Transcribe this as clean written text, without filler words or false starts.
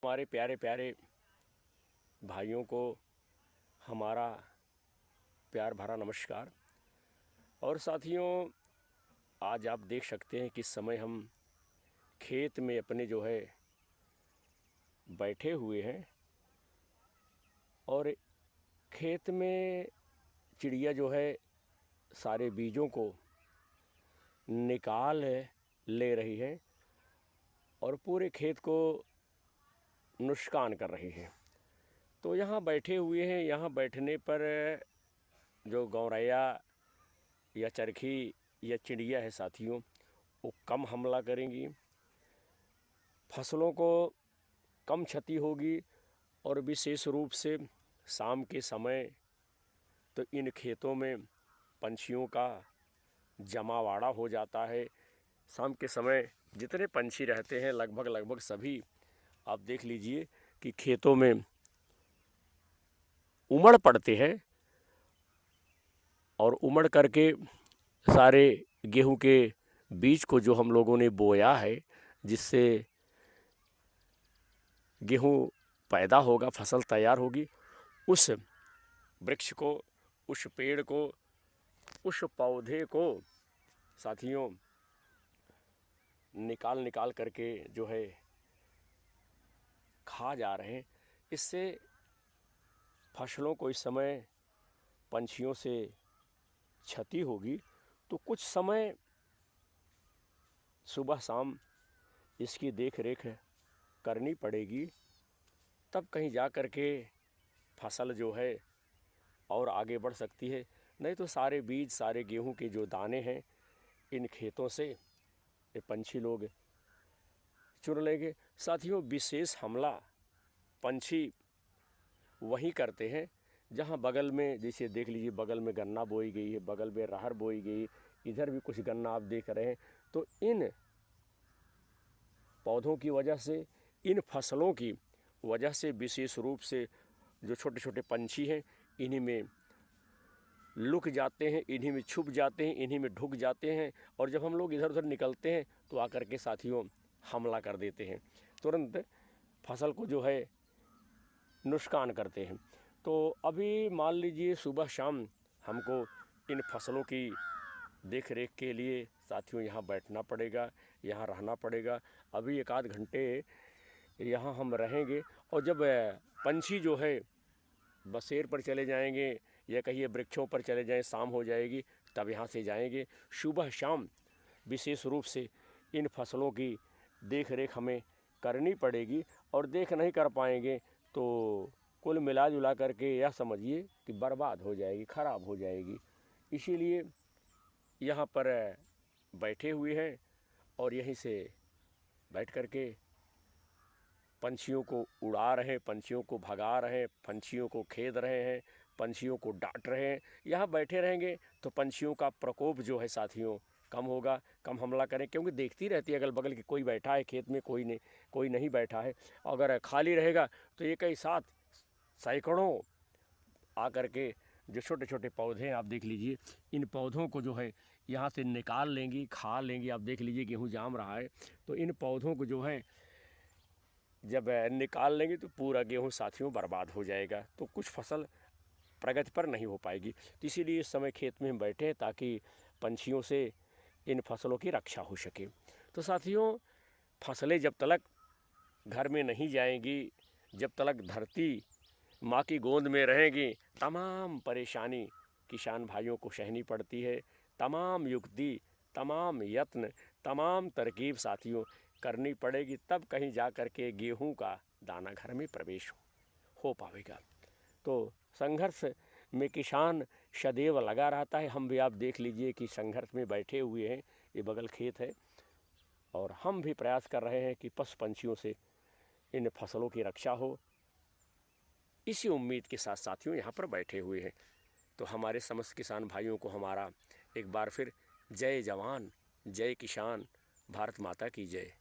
हमारे प्यारे प्यारे भाइयों को हमारा प्यार भरा नमस्कार। और साथियों, आज आप देख सकते हैं कि इस समय हम खेत में अपने जो है बैठे हुए हैं और खेत में चिड़िया जो है सारे बीजों को निकाल ले रही है और पूरे खेत को नुकसान कर रही है। तो यहाँ बैठे हुए हैं, यहाँ बैठने पर जो गौरैया या चरखी या चिड़िया है साथियों, वो कम हमला करेंगी, फसलों को कम क्षति होगी। और विशेष रूप से शाम के समय तो इन खेतों में पंछियों का जमावाड़ा हो जाता है। शाम के समय जितने पंछी रहते हैं लगभग सभी आप देख लीजिए कि खेतों में उमड़ पड़ते हैं और उमड़ करके सारे गेहूं के बीज को जो हम लोगों ने बोया है, जिससे गेहूं पैदा होगा, फसल तैयार होगी, उस वृक्ष को, उस पेड़ को, उस पौधे को साथियों निकाल करके जो है खा जा रहे हैं। इससे फसलों को इस समय पंछियों से क्षति होगी। तो कुछ समय सुबह शाम इसकी देख रेख करनी पड़ेगी, तब कहीं जा कर के फसल जो है और आगे बढ़ सकती है। नहीं तो सारे बीज, सारे गेहूं के जो दाने हैं इन खेतों से ये पंछी लोग चुन लेंगे। साथियों, विशेष हमला पंछी वहीं करते हैं जहां बगल में, जैसे देख लीजिए बगल में गन्ना बोई गई है, बगल में अरहर बोई गई, इधर भी कुछ गन्ना आप देख रहे हैं। तो इन पौधों की वजह से, इन फसलों की वजह से विशेष रूप से जो छोटे छोटे पंछी हैं इन्हीं में लुक जाते हैं, इन्हीं में छुप जाते हैं, इन्हीं में ढुक जाते हैं। और जब हम लोग इधर उधर निकलते हैं तो आकर के साथियों हमला कर देते हैं, तुरंत फसल को जो है नुकसान करते हैं। तो अभी मान लीजिए सुबह शाम हमको इन फसलों की देख रेख के लिए साथियों यहाँ बैठना पड़ेगा, यहाँ रहना पड़ेगा। अभी एक आध घंटे यहाँ हम रहेंगे और जब पंछी जो है बसेर पर चले जाएंगे या कहिए वृक्षों पर चले जाएं, शाम हो जाएगी, तब यहाँ से जाएंगे। सुबह शाम विशेष रूप से इन फसलों की देख रेख हमें करनी पड़ेगी और देख नहीं कर पाएंगे तो कुल मिला जुला करके यह समझिए कि बर्बाद हो जाएगी, ख़राब हो जाएगी। इसीलिए यहाँ पर बैठे हुए हैं और यहीं से बैठ करके पंछियों को उड़ा रहे हैं, पंछियों को भगा रहे हैं, पंछियों को खेद रहे हैं, पंछियों को डांट रहे हैं। यहाँ बैठे रहेंगे तो पंछियों का प्रकोप जो है साथियों कम होगा, कम हमला करें, क्योंकि देखती रहती है अगल बगल कि कोई बैठा है खेत में, कोई नहीं बैठा है। अगर खाली रहेगा तो एक ही साथ सैकड़ों आकर के जो छोटे छोटे पौधे हैं आप देख लीजिए, इन पौधों को जो है यहाँ से निकाल लेंगी, खा लेंगी। आप देख लीजिए गेहूँ जाम रहा है, तो इन पौधों को जो है जब निकाल लेंगे तो पूरा गेहूँ साथियों बर्बाद हो जाएगा, तो कुछ फसल प्रगति पर नहीं हो पाएगी। तो इसीलिए इस समय खेत में हम बैठे हैं ताकि पंछियों से इन फसलों की रक्षा हो सके। तो साथियों, फसलें जब तक घर में नहीं जाएंगी, जब तक धरती माँ की गोद में रहेगी, तमाम परेशानी किसान भाइयों को सहनी पड़ती है। तमाम युक्ति, तमाम यत्न, तमाम तरकीब साथियों करनी पड़ेगी, तब कहीं जा कर के गेहूं का दाना घर में प्रवेश हो पाएगा। तो संघर्ष में किसान सदैव लगा रहता है। हम भी आप देख लीजिए कि संघर्ष में बैठे हुए हैं, ये बगल खेत है और हम भी प्रयास कर रहे हैं कि पशु पंछियों से इन फसलों की रक्षा हो। इसी उम्मीद के साथ साथियों यहाँ पर बैठे हुए हैं। तो हमारे समस्त किसान भाइयों को हमारा एक बार फिर जय जवान, जय किसान, भारत माता की जय।